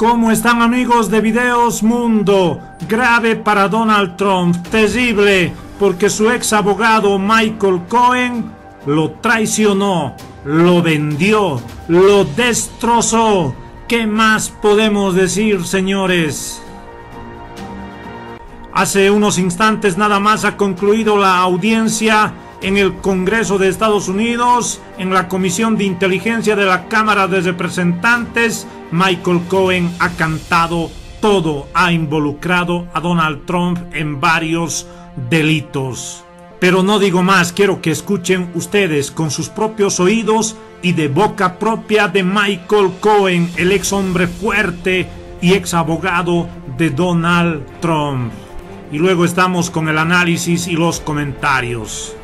¿Cómo están, amigos de Videos Mundo? Grave para Donald Trump, terrible, porque su ex abogado Michael Cohen lo traicionó, lo vendió, lo destrozó. ¿Qué más podemos decir, señores? Hace unos instantes nada más ha concluido la audiencia en el Congreso de Estados Unidos, en la Comisión de Inteligencia de la Cámara de Representantes. Michael Cohen ha cantado todo, ha involucrado a Donald Trump en varios delitos. Pero no digo más, quiero que escuchen ustedes con sus propios oídos y de boca propia de Michael Cohen, el ex hombre fuerte y ex abogado de Donald Trump. Y luego estamos con el análisis y los comentarios.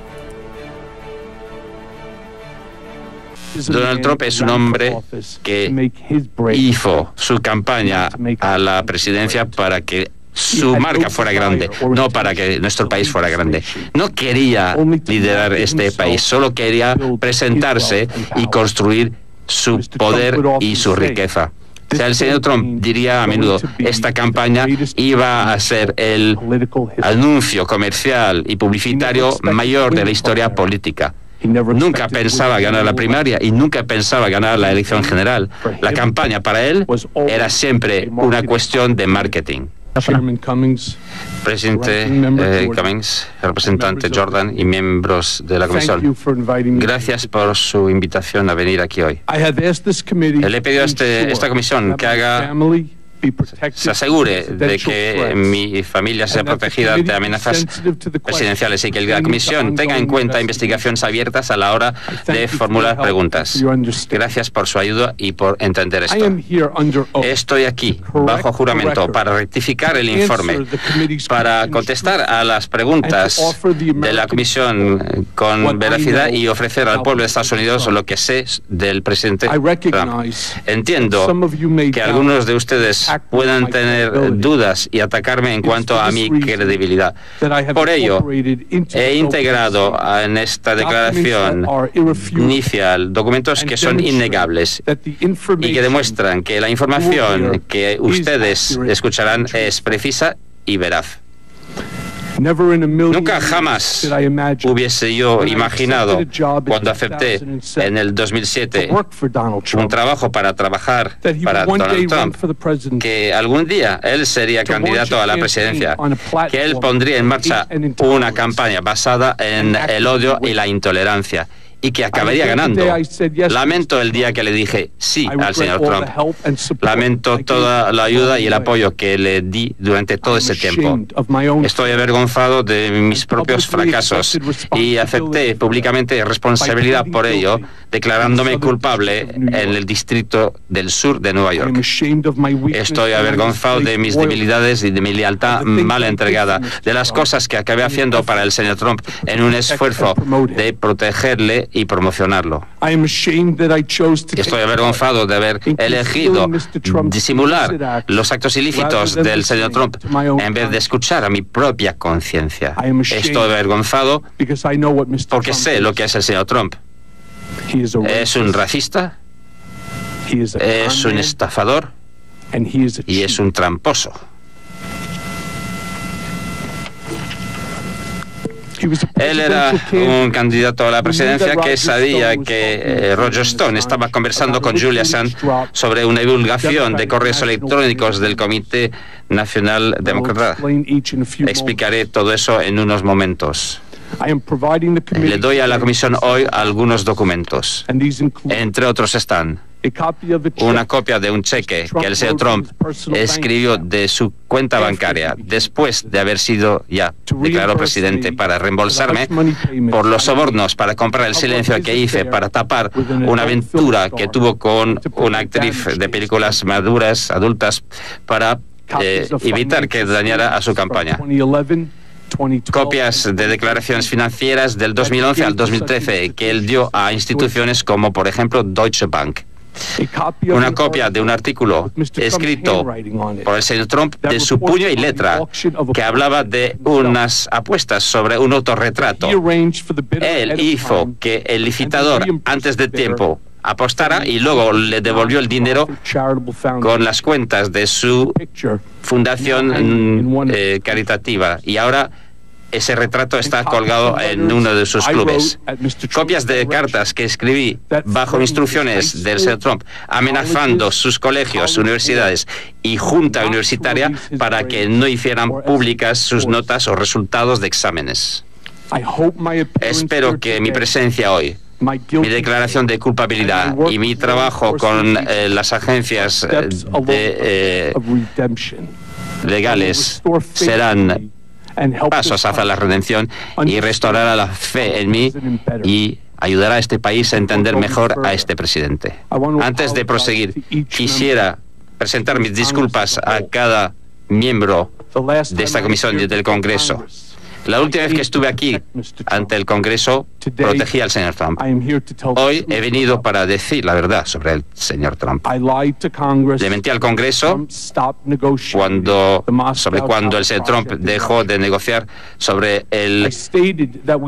Donald Trump es un hombre que hizo su campaña a la presidencia para que su marca fuera grande, no para que nuestro país fuera grande. No quería liderar este país, solo quería presentarse y construir su poder y su riqueza. O sea, el señor Trump diría a menudo, esta campaña iba a ser el anuncio comercial y publicitario mayor de la historia política. Nunca pensaba ganar la primaria y nunca pensaba ganar la elección general. La campaña para él era siempre una cuestión de marketing. Presidente Cummings, representante Jordan y miembros de la comisión, gracias por su invitación a venir aquí hoy. Le he pedido a esta comisión que se asegure de que mi familia sea protegida ante amenazas presidenciales y que la Comisión tenga en cuenta investigaciones abiertas a la hora de formular preguntas. Gracias por su ayuda y por entender esto. Estoy aquí, bajo juramento, para rectificar el informe, para contestar a las preguntas de la Comisión con veracidad y ofrecer al pueblo de Estados Unidos lo que sé del presidente Trump. Entiendo que algunos de ustedes puedan tener dudas y atacarme en cuanto a mi credibilidad. Por ello, he integrado en esta declaración inicial documentos que son innegables y que demuestran que la información que ustedes escucharán es precisa y veraz. Nunca jamás hubiese yo imaginado, cuando acepté en el 2007 un trabajo para trabajar para Donald Trump, que algún día él sería candidato a la presidencia, que él pondría en marcha una campaña basada en el odio y la intolerancia, y que acabaría ganando. Lamento el día que le dije sí al señor Trump. Lamento toda la ayuda y el apoyo que le di durante todo ese tiempo. Estoy avergonzado de mis propios fracasos y acepté públicamente responsabilidad por ello, declarándome culpable en el Distrito del Sur de Nueva York. Estoy avergonzado de mis debilidades y de mi lealtad mal entregada, de las cosas que acabé haciendo para el señor Trump en un esfuerzo de protegerle y promocionarlo. Estoy avergonzado de haber elegido disimular los actos ilícitos del señor Trump en vez de escuchar a mi propia conciencia. Estoy avergonzado porque sé lo que es el señor Trump. Es un racista, es un estafador y es un tramposo. Él era un candidato a la presidencia que sabía que Roger Stone estaba conversando con Julia Assange sobre una divulgación de correos electrónicos del Comité Nacional Demócrata. Explicaré todo eso en unos momentos. Le doy a la comisión hoy algunos documentos. Entre otros están una copia de un cheque que el señor Trump escribió de su cuenta bancaria después de haber sido ya declarado presidente para reembolsarme por los sobornos para comprar el silencio que hice para tapar una aventura que tuvo con una actriz de películas maduras, adultas, para evitar que dañara a su campaña. Copias de declaraciones financieras del 2011 al 2013 que él dio a instituciones como, por ejemplo, Deutsche Bank. Una copia de un artículo escrito por el señor Trump de su puño y letra que hablaba de unas apuestas sobre un autorretrato. Él hizo que el licitador, antes de tiempo, apostara y luego le devolvió el dinero con las cuentas de su fundación caritativa. Y ahora ese retrato está colgado en uno de sus clubes. Copias de cartas que escribí bajo instrucciones del señor Trump, amenazando sus colegios, universidades y junta universitaria para que no hicieran públicas sus notas o resultados de exámenes. Espero que mi presencia hoy, mi declaración de culpabilidad y mi trabajo con las agencias legales serán pasos hacia la redención y restaurará la fe en mí y ayudará a este país a entender mejor a este presidente. Antes de proseguir, quisiera presentar mis disculpas a cada miembro de esta comisión y del Congreso. La última vez que estuve aquí ante el Congreso, protegí al señor Trump. Hoy he venido para decir la verdad sobre el señor Trump. Le mentí al Congreso cuando el señor Trump dejó de negociar sobre el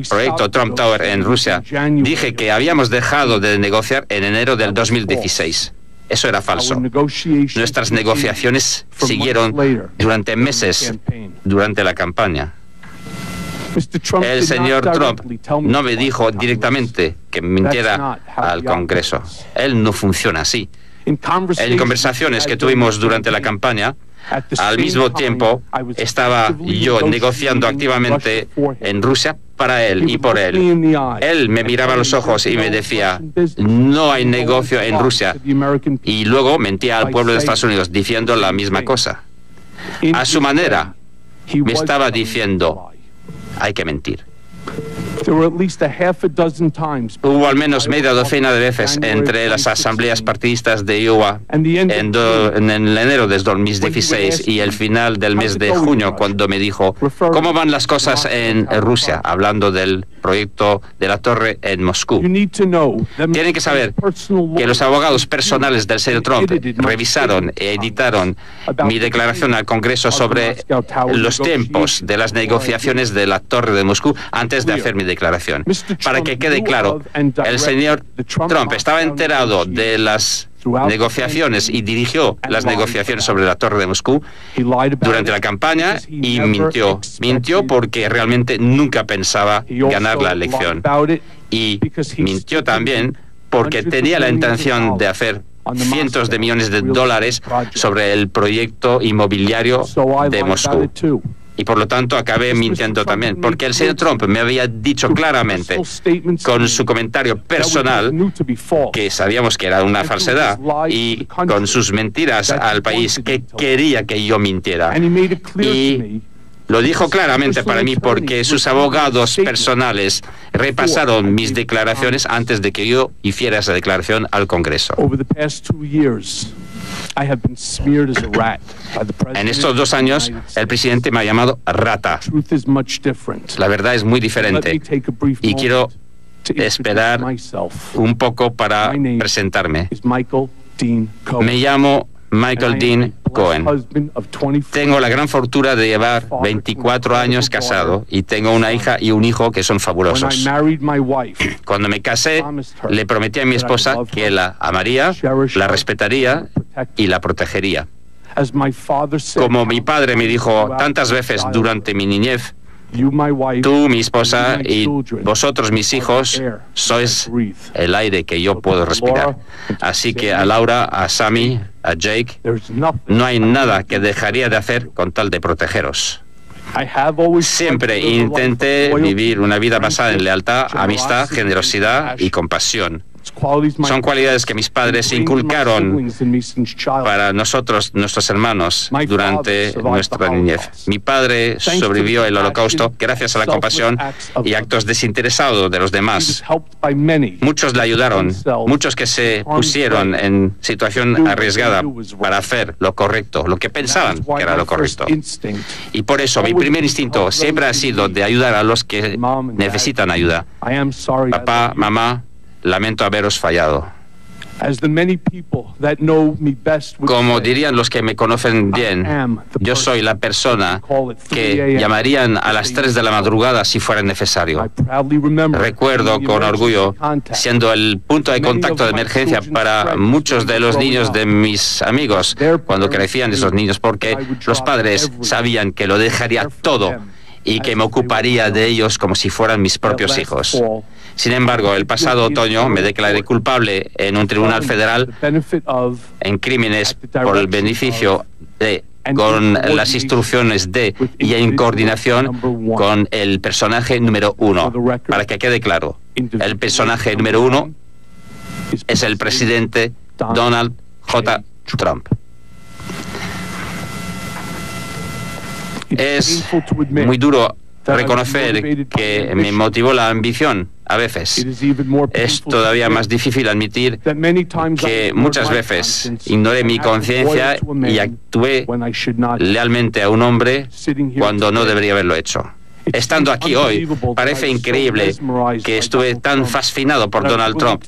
proyecto Trump Tower en Rusia. Dije que habíamos dejado de negociar en enero del 2016. Eso era falso. Nuestras negociaciones siguieron durante meses durante la campaña. El señor Trump no me dijo directamente que mintiera al Congreso. Él no funciona así. En conversaciones que tuvimos durante la campaña, al mismo tiempo estaba yo negociando activamente en Rusia para él y por él. Él me miraba a los ojos y me decía, no hay negocio en Rusia. Y luego mentía al pueblo de Estados Unidos diciendo la misma cosa. A su manera, me estaba diciendo, hay que mentir. Hubo al menos media docena de veces entre las asambleas partidistas de Iowa en enero de 2016 y el final del mes de junio, cuando me dijo, ¿cómo van las cosas en Rusia? Hablando del proyecto de la torre en Moscú. Tienen que saber que los abogados personales del señor Trump revisaron e editaron mi declaración al Congreso sobre los tiempos de las negociaciones de la torre de Moscú antes de hacer mi declaración. Para que quede claro, el señor Trump estaba enterado de las negociaciones y dirigió las negociaciones sobre la torre de Moscú durante la campaña y mintió. Mintió porque realmente nunca pensaba ganar la elección. Y mintió también porque tenía la intención de hacer cientos de millones de dólares sobre el proyecto inmobiliario de Moscú. Y por lo tanto acabé mintiendo también, porque el señor Trump me había dicho claramente con su comentario personal, que sabíamos que era una falsedad, y con sus mentiras al país, que quería que yo mintiera. Y lo dijo claramente para mí porque sus abogados personales repasaron mis declaraciones antes de que yo hiciera esa declaración al Congreso. En estos 2 años, el presidente me ha llamado rata. La verdad es muy diferente y quiero esperar un poco para presentarme. Me llamo Michael Dean Cohen. Tengo la gran fortuna de llevar 24 años casado y tengo una hija y un hijo que son fabulosos. Cuando me casé, le prometí a mi esposa que la amaría, la respetaría y la protegería. Como mi padre me dijo tantas veces durante mi niñez, tú, mi esposa, y vosotros, mis hijos, sois el aire que yo puedo respirar. Así que a Laura, a Sammy, a Jake, no hay nada que dejaría de hacer con tal de protegeros. Siempre intenté vivir una vida basada en lealtad, amistad, generosidad y compasión. Son cualidades que mis padres inculcaron para nosotros, nuestros hermanos, durante nuestra niñez. Mi padre sobrevivió el Holocausto gracias a la compasión y actos desinteresados de los demás. Muchos le ayudaron, muchos que se pusieron en situación arriesgada para hacer lo correcto, lo que pensaban que era lo correcto. Y por eso mi primer instinto siempre ha sido de ayudar a los que necesitan ayuda. Papá, mamá, lamento haberos fallado. Como dirían los que me conocen bien, yo soy la persona que llamarían a las 3 de la madrugada si fuera necesario. Recuerdo con orgullo, siendo el punto de contacto de emergencia para muchos de los niños de mis amigos cuando crecían esos niños, porque los padres sabían que lo dejaría todo y que me ocuparía de ellos como si fueran mis propios hijos. Sin embargo, el pasado otoño me declaré culpable en un tribunal federal en crímenes por el beneficio de, con las instrucciones de y en coordinación con el personaje número 1. Para que quede claro, el personaje número 1 es el presidente Donald J. Trump. Es muy duro reconocer que me motivó la ambición a veces. Es todavía más difícil admitir que muchas veces ignoré mi conciencia y actué lealmente a un hombre cuando no debería haberlo hecho. Estando aquí hoy, parece increíble que estuve tan fascinado por Donald Trump,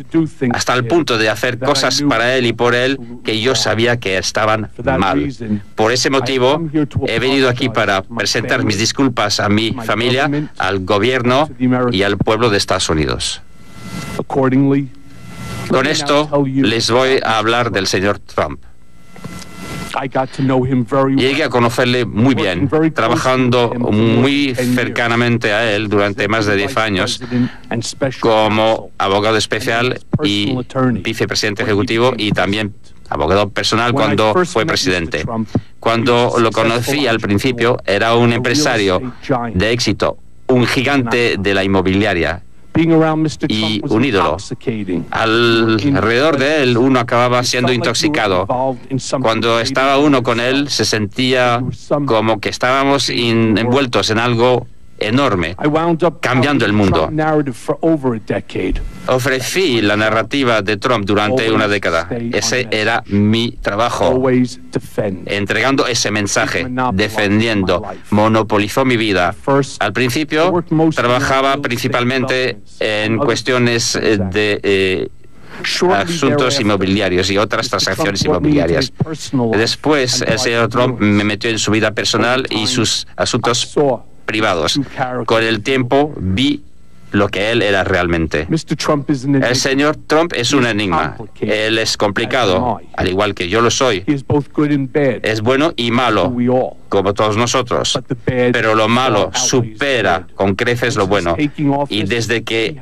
hasta el punto de hacer cosas para él y por él que yo sabía que estaban mal. Por ese motivo, he venido aquí para presentar mis disculpas a mi familia, al gobierno y al pueblo de Estados Unidos. Con esto, les voy a hablar del señor Trump. Llegué a conocerle muy bien, trabajando muy cercanamente a él durante más de 10 años como abogado especial y vicepresidente ejecutivo y también abogado personal cuando fue presidente. Cuando lo conocí al principio, era un empresario de éxito, un gigante de la inmobiliaria y un ídolo. Alrededor de él uno acababa siendo intoxicado. Cuando estaba uno con él se sentía como que estábamos envueltos en algo enorme, cambiando el mundo. Ofrecí la narrativa de Trump durante una década. Ese era mi trabajo, entregando ese mensaje, defendiendo. Monopolizó mi vida. Al principio trabajaba principalmente en cuestiones de asuntos inmobiliarios y otras transacciones inmobiliarias. Después, el señor Trump me metió en su vida personal y sus asuntos privados. Con el tiempo vi lo que él era realmente. El señor Trump es un enigma. Él es complicado, al igual que yo lo soy. Es bueno y malo, como todos nosotros. Pero lo malo supera con creces lo bueno. Y desde que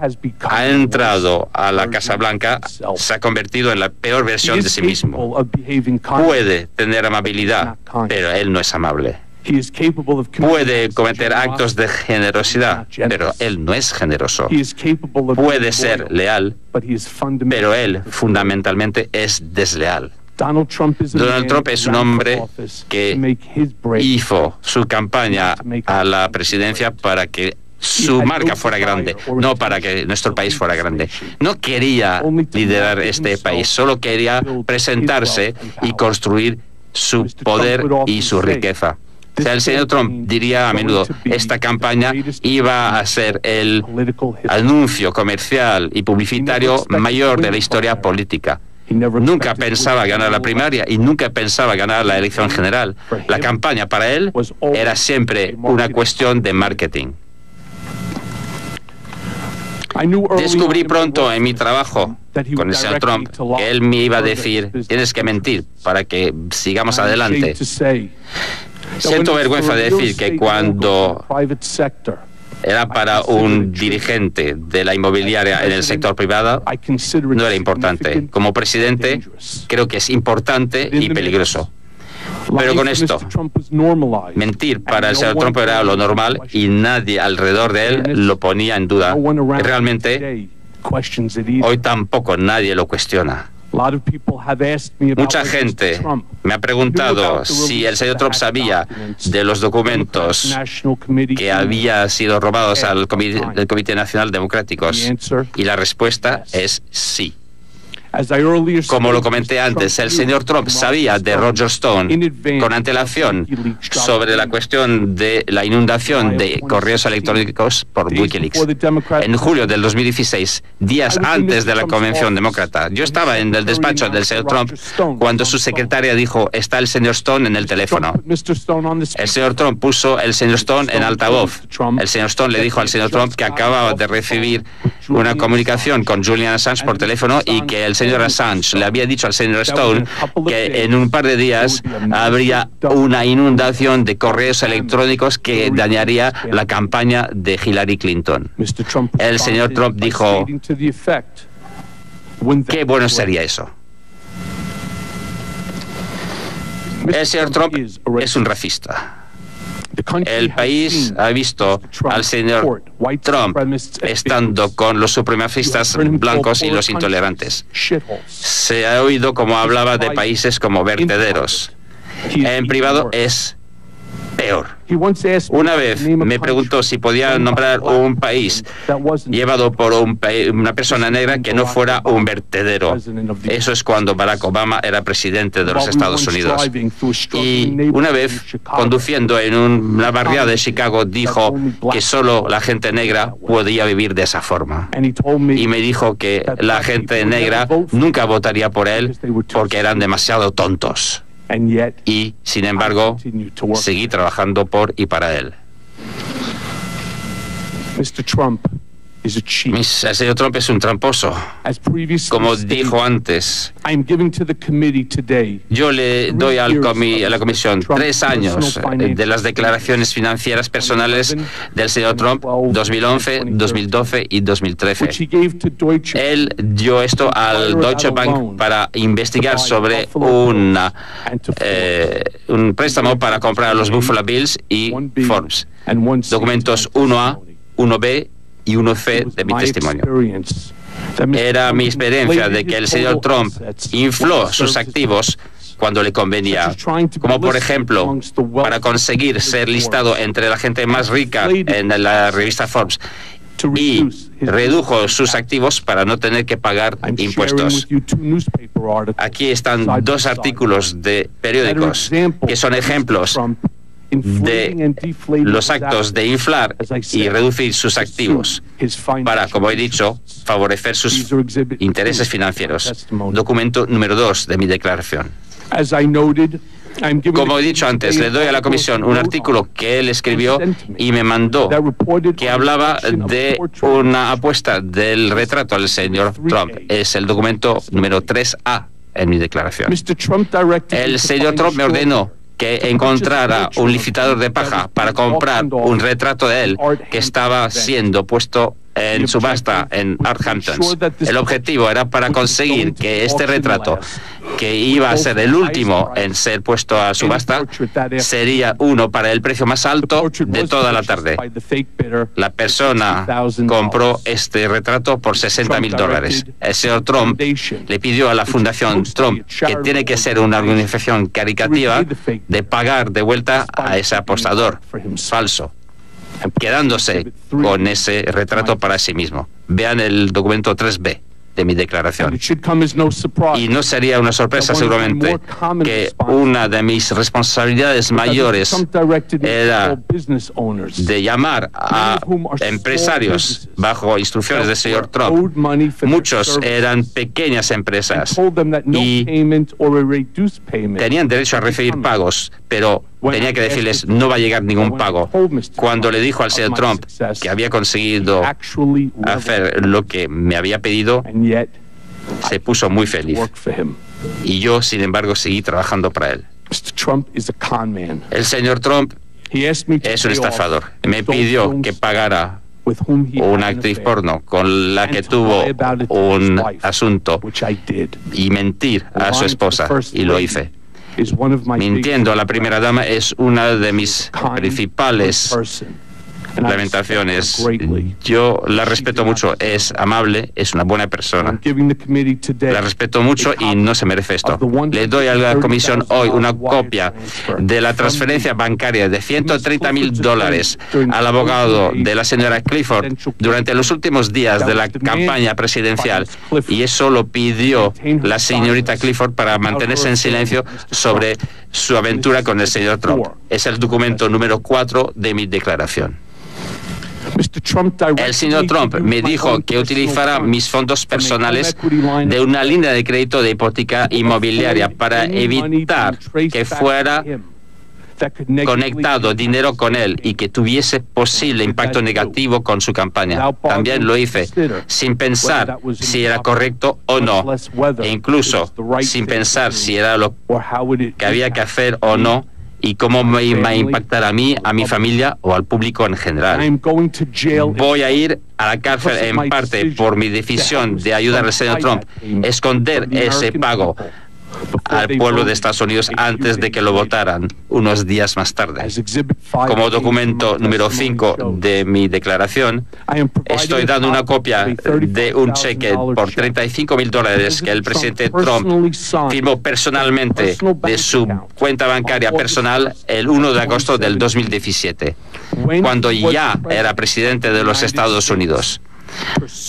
ha entrado a la Casa Blanca, se ha convertido en la peor versión de sí mismo. Puede tener amabilidad, pero él no es amable. Puede cometer actos de generosidad, pero él no es generoso. Puede ser leal, pero él fundamentalmente es desleal. Donald Trump es un hombre que hizo su campaña a la presidencia para que su marca fuera grande, no para que nuestro país fuera grande. No quería liderar este país, solo quería presentarse y construir su poder y su riqueza. O sea, el señor Trump diría a menudo, esta campaña iba a ser el anuncio comercial y publicitario mayor de la historia política. Nunca pensaba ganar la primaria y nunca pensaba ganar la elección general. La campaña para él era siempre una cuestión de marketing. Descubrí pronto en mi trabajo con el señor Trump que él me iba a decir, tienes que mentir para que sigamos adelante. Siento vergüenza de decir que cuando era para un dirigente de la inmobiliaria en el sector privado, no era importante. Como presidente, creo que es importante y peligroso. Pero con esto, mentir para el señor Trump era lo normal y nadie alrededor de él lo ponía en duda. Y realmente, hoy tampoco nadie lo cuestiona. Mucha gente me ha preguntado si el señor Trump sabía de los documentos que habían sido robados al Comité Nacional Democráticos, y la respuesta es sí. Como lo comenté antes, el señor Trump sabía de Roger Stone con antelación sobre la cuestión de la inundación de correos electrónicos por Wikileaks. En julio del 2016, días antes de la convención demócrata, yo estaba en el despacho del señor Trump cuando su secretaria dijo: está el señor Stone en el teléfono. El señor Trump puso el señor Stone en altavoz. El señor Stone le dijo al señor Trump que acababa de recibir una comunicación con Julian Assange por teléfono y que el señor Assange le había dicho al señor Stone que en un par de días habría una inundación de correos electrónicos que dañaría la campaña de Hillary Clinton. El señor Trump dijo: qué bueno sería eso. El señor Trump es un racista. El país ha visto al señor Trump estando con los supremacistas blancos y los intolerantes. Se ha oído como hablaba de países como vertederos. En privado es peor. Una vez me preguntó si podía nombrar un país llevado por una persona negra que no fuera un vertedero. Eso es cuando Barack Obama era presidente de los Estados Unidos. Y una vez, conduciendo en una barriada de Chicago, dijo que solo la gente negra podía vivir de esa forma. Y me dijo que la gente negra nunca votaría por él porque eran demasiado tontos. Y, sin embargo, seguí trabajando por y para él. El señor Trump es un tramposo. Como dijo antes, yo le doy a la comisión 3 años de las declaraciones financieras personales del señor Trump, 2011, 2012 y 2013. Él dio esto al Deutsche Bank para investigar sobre un préstamo para comprar los Buffalo Bills y Forbes. Documentos 1A, 1B y 1C de mi testimonio. Era mi experiencia de que el señor Trump infló sus activos cuando le convenía, como por ejemplo para conseguir ser listado entre la gente más rica en la revista Forbes, y redujo sus activos para no tener que pagar impuestos. Aquí están 2 artículos de periódicos que son ejemplos de los actos de inflar y reducir sus activos para, como he dicho, favorecer sus intereses financieros. Documento número 2 de mi declaración. Como he dicho antes, le doy a la comisión un artículo que él escribió y me mandó, que hablaba de una apuesta del retrato al señor Trump. Es el documento número 3A en mi declaración. El señor Trump me ordenó que encontrara un licitador de paja para comprar un retrato de él que estaba siendo puesto en subasta en Art Hamptons. El objetivo era para conseguir que este retrato, que iba a ser el último en ser puesto a subasta, sería uno para el precio más alto de toda la tarde. La persona compró este retrato por $60,000. El señor Trump le pidió a la Fundación Trump, que tiene que ser una organización caritativa, de pagar de vuelta a ese apostador falso, quedándose con ese retrato para sí mismo. Vean el documento 3B de mi declaración. Y no sería una sorpresa seguramente que una de mis responsabilidades mayores era de llamar a empresarios bajo instrucciones del señor Trump. Muchos eran pequeñas empresas y tenían derecho a recibir pagos, pero tenía que decirles: no va a llegar ningún pago. Cuando le dijo al señor Trump que había conseguido hacer lo que me había pedido, se puso muy feliz. Y yo, sin embargo, seguí trabajando para él. El señor Trump es un estafador. Me pidió que pagara una actriz porno con la que tuvo un asunto y mentir a su esposa, y lo hice. Mintiendo a la primera dama es una de mis principales lamentaciones. Yo la respeto mucho, es amable, es una buena persona. La respeto mucho y no se merece esto. Le doy a la comisión hoy una copia de la transferencia bancaria de $130,000 al abogado de la señora Clifford durante los últimos días de la campaña presidencial, y eso lo pidió la señorita Clifford para mantenerse en silencio sobre su aventura con el señor Trump. Es el documento número 4 de mi declaración. El señor Trump me dijo que utilizará mis fondos personales de una línea de crédito de hipoteca inmobiliaria para evitar que fuera conectado dinero con él y que tuviese posible impacto negativo con su campaña. También lo hice sin pensar si era correcto o no, e incluso sin pensar si era lo que había que hacer o no, y cómo me iba a impactar a mí, a mi familia o al público en general. Voy a ir a la cárcel en parte por mi decisión de ayudar al señor Trump a esconder ese pago al pueblo de Estados Unidos antes de que lo votaran unos días más tarde. Como documento número 5 de mi declaración, estoy dando una copia de un cheque por $35,000 que el presidente Trump firmó personalmente de su cuenta bancaria personal el 1 de agosto del 2017, cuando ya era presidente de los Estados Unidos.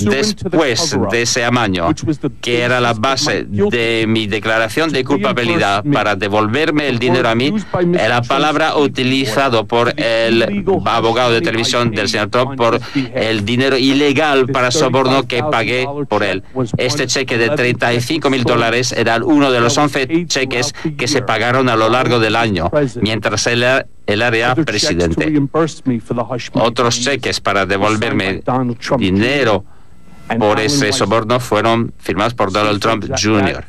Después de ese amaño, que era la base de mi declaración de culpabilidad para devolverme el dinero a mí, la palabra utilizado por el abogado de televisión del señor Trump por el dinero ilegal para soborno que pagué por él. Este cheque de $35,000 era uno de los 11 cheques que se pagaron a lo largo del año, mientras él era presidente. Otros cheques para devolverme dinero por ese soborno fueron firmados por Donald Trump Jr.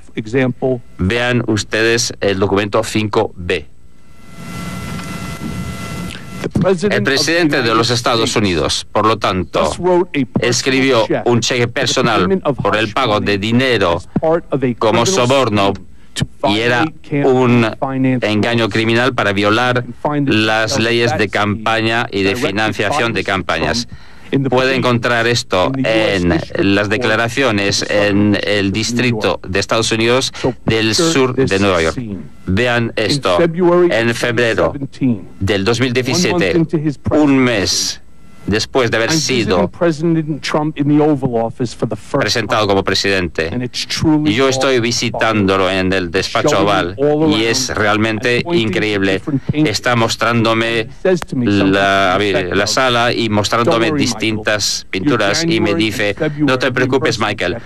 Vean ustedes el documento 5B. El presidente de los Estados Unidos, por lo tanto, escribió un cheque personal por el pago de dinero como soborno, y era un engaño criminal para violar las leyes de campaña y de financiación de campañas. Puede encontrar esto en las declaraciones en el distrito de Estados Unidos del sur de Nueva York. Vean esto. En febrero del 2017, un mes después de haber sido presentado como presidente, yo estoy visitándolo en el despacho oval y es realmente increíble. Está mostrándome la sala y mostrándome distintas pinturas y me dice: no te preocupes, Michael,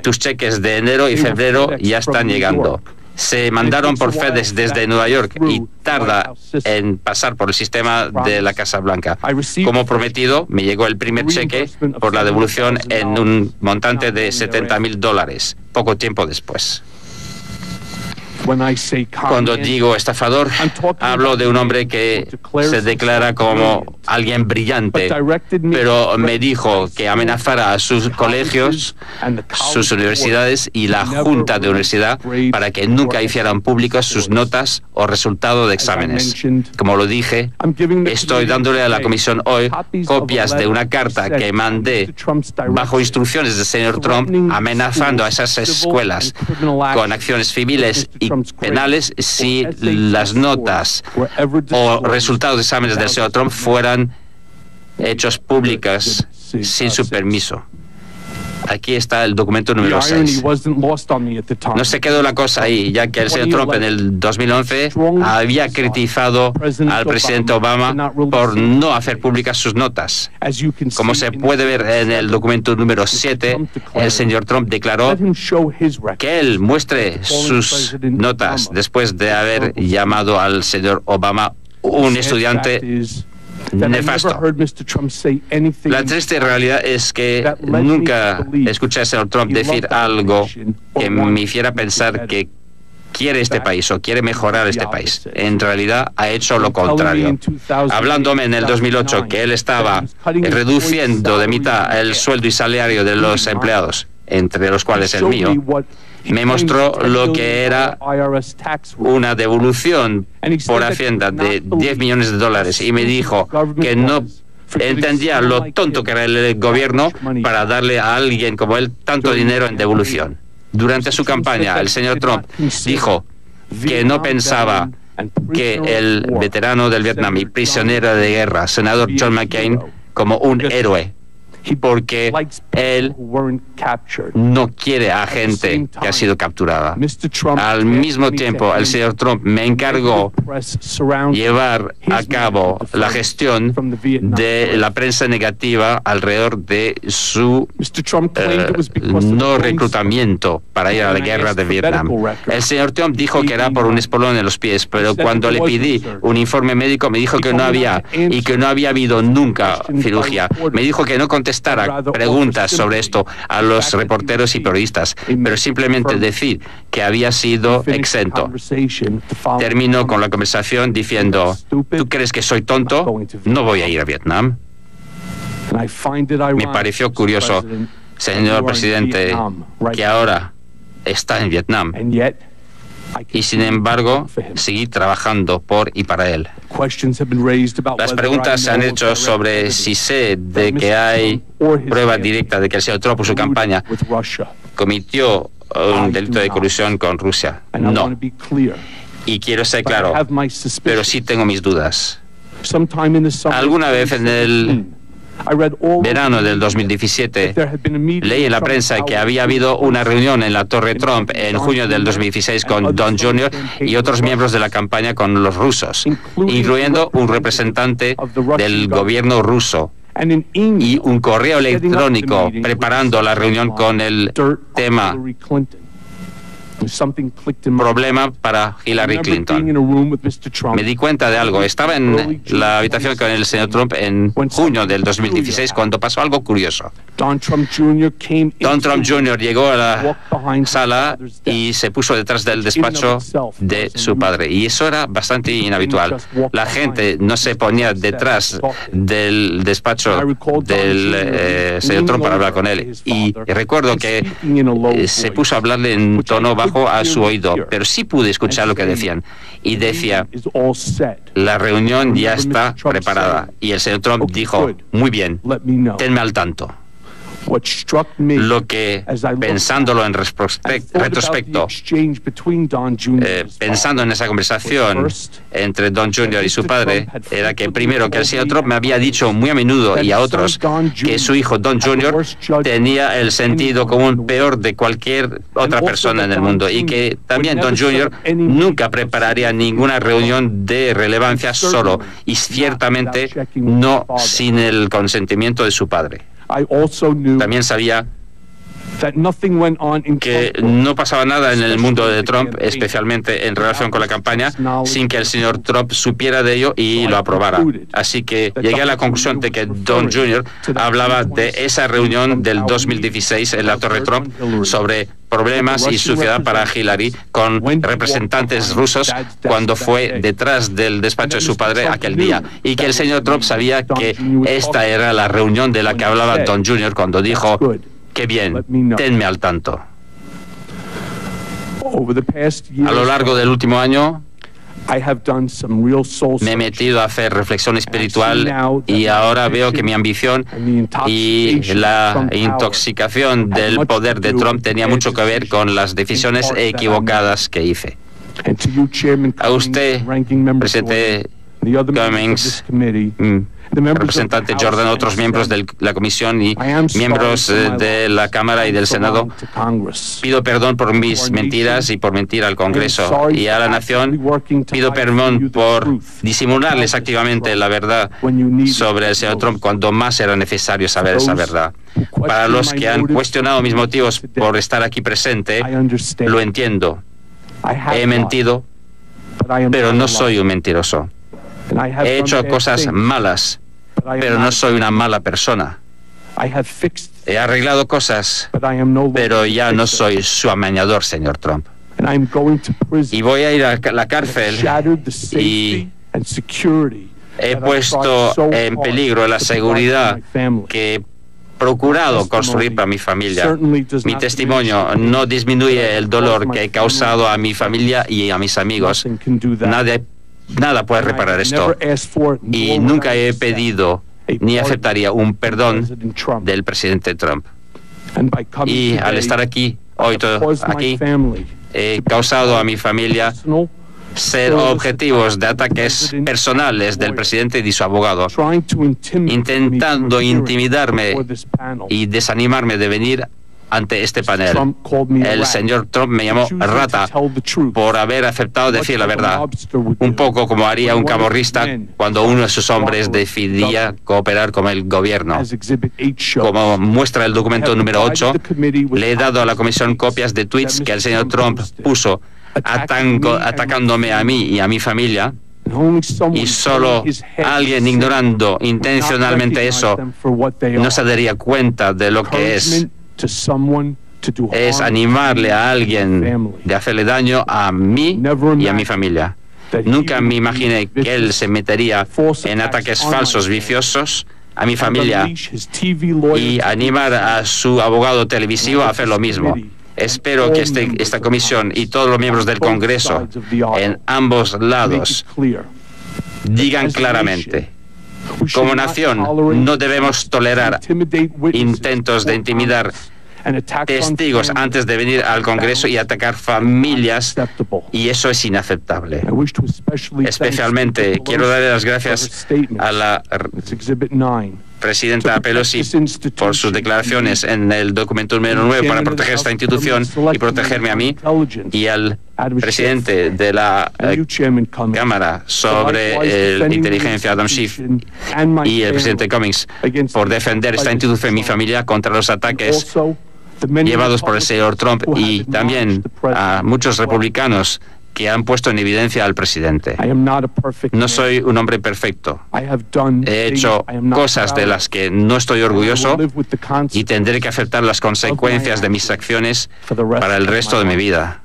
tus cheques de enero y febrero ya están llegando. Se mandaron por FedEx desde Nueva York y tarda en pasar por el sistema de la Casa Blanca. Como prometido, me llegó el primer cheque por la devolución en un montante de $70,000, poco tiempo después. Cuando digo estafador, hablo de un hombre que se declara como alguien brillante, pero me dijo que amenazara a sus colegios, sus universidades y la junta de universidad para que nunca hicieran públicas sus notas o resultados de exámenes. Como lo dije, estoy dándole a la comisión hoy copias de una carta que mandé bajo instrucciones del señor Trump, amenazando a esas escuelas con acciones civiles y penales si las notas o resultados de exámenes del señor Trump fueran hechos públicas sin su permiso. Aquí está el documento número 6. No se quedó la cosa ahí, ya que el señor Trump en el 2011 había criticado al presidente Obama por no hacer públicas sus notas. Como se puede ver en el documento número 7, el señor Trump declaró que él muestre sus notas después de haber llamado al señor Obama un estudiante nefasto. La triste realidad es que nunca escuché al señor Trump decir algo que me hiciera pensar que quiere este país o quiere mejorar este país. En realidad ha hecho lo contrario. Hablándome en el 2008 que él estaba reduciendo de mitad el sueldo y salario de los empleados, entre los cuales el mío, me mostró lo que era una devolución por Hacienda de $10 millones y me dijo que no entendía lo tonto que era el gobierno para darle a alguien como él tanto dinero en devolución. Durante su campaña, el señor Trump dijo que no pensaba que el veterano del Vietnam y prisionero de guerra, senador John McCain, como un héroe, porque él no quiere a gente que ha sido capturada. Al mismo tiempo, el señor Trump me encargó llevar a cabo la gestión de la prensa negativa alrededor de su no reclutamiento para ir a la guerra de Vietnam. El señor Trump dijo que era por un espolón en los pies, pero cuando le pedí un informe médico me dijo que no había y que no había habido nunca cirugía. Me dijo que no contestara preguntas sobre esto a los reporteros y periodistas, pero simplemente decir que había sido exento. Termino con la conversación diciendo: ¿tú crees que soy tonto? No voy a ir a Vietnam. Me pareció curioso, señor presidente, que ahora está en Vietnam y sin embargo seguir trabajando por y para él. Las preguntas se han hecho sobre si sé de que hay prueba directa de que el señor Trump, por su campaña, cometió un delito de colusión con Rusia. No. Y quiero ser claro, pero sí tengo mis dudas. Alguna vez en el verano del 2017 leí en la prensa que había habido una reunión en la Torre Trump en junio del 2016 con Don Jr. y otros miembros de la campaña con los rusos, incluyendo un representante del gobierno ruso, y un correo electrónico preparando la reunión con el tema problema para Hillary Clinton. Me di cuenta de algo. Estaba en la habitación con el señor Trump en junio del 2016 cuando pasó algo curioso. Don Trump Jr. llegó a la sala y se puso detrás del despacho de su padre. Y eso era bastante inhabitual. La gente no se ponía detrás del despacho del señor Trump para hablar con él. Y recuerdo que se puso a hablarle en tono bajo a su oído, pero sí pude escuchar lo que decían. Y decía: la reunión ya está preparada. Y el señor Trump dijo: muy bien, tenme al tanto. Lo que, pensándolo en retrospecto, pensando en esa conversación entre Don Jr. y su padre, era que primero que el señor Trump me había dicho muy a menudo y a otros que su hijo Don Jr. tenía el sentido común peor de cualquier otra persona en el mundo, y que también Don Jr. nunca prepararía ninguna reunión de relevancia solo, y ciertamente no sin el consentimiento de su padre. También sabía que no pasaba nada en el mundo de Trump, especialmente en relación con la campaña, sin que el señor Trump supiera de ello y lo aprobara. Así que llegué a la conclusión de que Don Jr. hablaba de esa reunión del 2016 en la Torre Trump sobre problemas y suciedad para Hillary con representantes rusos cuando fue detrás del despacho de su padre aquel día, y que el señor Trump sabía que esta era la reunión de la que hablaba Don Jr. cuando dijo: qué bien, tenme al tanto. A lo largo del último año me he metido a hacer reflexión espiritual, y ahora veo que mi ambición y la intoxicación del poder de Trump tenía mucho que ver con las decisiones equivocadas que hice. A usted, presidente Cummings, representante Jordan, otros miembros de la comisión y miembros de la Cámara y del Senado, pido perdón por mis mentiras y por mentir al Congreso y a la nación. Pido perdón por disimularles activamente la verdad sobre el señor Trump cuando más era necesario saber esa verdad. Para los que han cuestionado mis motivos por estar aquí presente, lo entiendo. He mentido, pero no soy un mentiroso. He hecho cosas malas, pero no soy una mala persona. He arreglado cosas, pero ya no soy su amañador, señor Trump. Y voy a ir a la cárcel y he puesto en peligro la seguridad que he procurado construir para mi familia. Mi testimonio no disminuye el dolor que he causado a mi familia y a mis amigos. Nada puede reparar esto. Y nunca he pedido ni aceptaría un perdón del presidente Trump. Y al estar aquí, hoy aquí, he causado a mi familia ser objetivos de ataques personales del presidente y de su abogado, intentando intimidarme y desanimarme de venir ante este panel. El señor Trump me llamó rata por haber aceptado decir la verdad, un poco como haría un camorrista cuando uno de sus hombres decidía cooperar con el gobierno. Como muestra el documento número 8, le he dado a la comisión copias de tweets que el señor Trump puso atacándome a mí y a mi familia, y solo alguien ignorando intencionalmente eso no se daría cuenta de lo que es animarle a alguien de hacerle daño a mí y a mi familia. Nunca me imaginé que él se metería en ataques falsos, viciosos a mi familia y animar a su abogado televisivo a hacer lo mismo. Espero que esta comisión y todos los miembros del Congreso en ambos lados digan claramente: como nación no debemos tolerar intentos de intimidar testigos antes de venir al Congreso y atacar familias, y eso es inaceptable. Especialmente quiero darle las gracias a la presidenta Pelosi por sus declaraciones en el documento número 9 para proteger esta institución y protegerme a mí, y al presidente de la Cámara sobre la inteligencia, Adam Schiff, y el presidente Cummings por defender esta institución y mi familia contra los ataques llevados por el señor Trump, y también a muchos republicanos que han puesto en evidencia al presidente. No soy un hombre perfecto. He hecho cosas de las que no estoy orgulloso y tendré que aceptar las consecuencias de mis acciones para el resto de mi vida.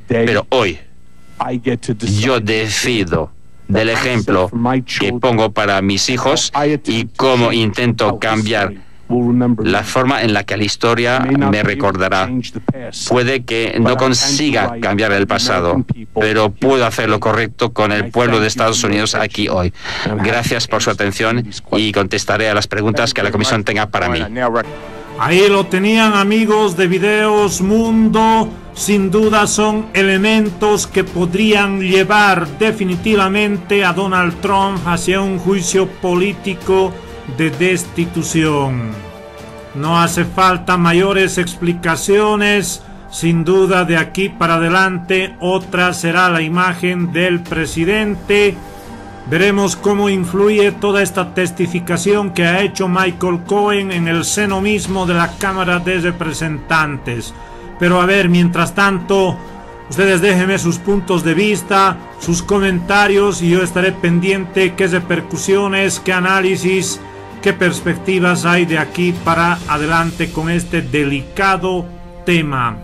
Pero hoy yo decido del ejemplo que pongo para mis hijos y cómo intento cambiar la forma en la que la historia me recordará. Puede que no consiga cambiar el pasado, pero puedo hacer lo correcto con el pueblo de Estados Unidos aquí hoy. Gracias por su atención y contestaré a las preguntas que la comisión tenga para mí. Ahí lo tenían, amigos de Videos Mundo. Sin duda son elementos que podrían llevar definitivamente a Donald Trump hacia un juicio político de destitución. No hace falta mayores explicaciones. Sin duda, de aquí para adelante otra será la imagen del presidente. Veremos cómo influye toda esta testificación que ha hecho Michael Cohen en el seno mismo de la Cámara de Representantes. Pero a ver, mientras tanto, ustedes déjenme sus puntos de vista, sus comentarios, y yo estaré pendiente qué repercusiones, qué análisis, qué perspectivas hay de aquí para adelante con este delicado tema.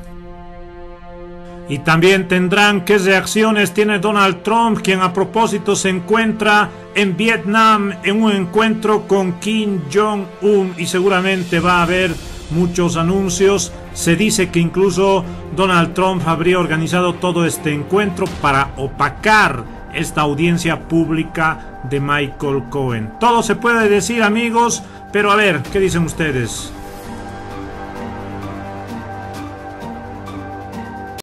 Y también tendrán qué reacciones tiene Donald Trump, quien a propósito se encuentra en Vietnam en un encuentro con Kim Jong-un, y seguramente va a haber muchos anuncios. Se dice que incluso Donald Trump habría organizado todo este encuentro para opacar esta audiencia pública de Michael Cohen. Todo se puede decir, amigos, pero a ver, ¿qué dicen ustedes?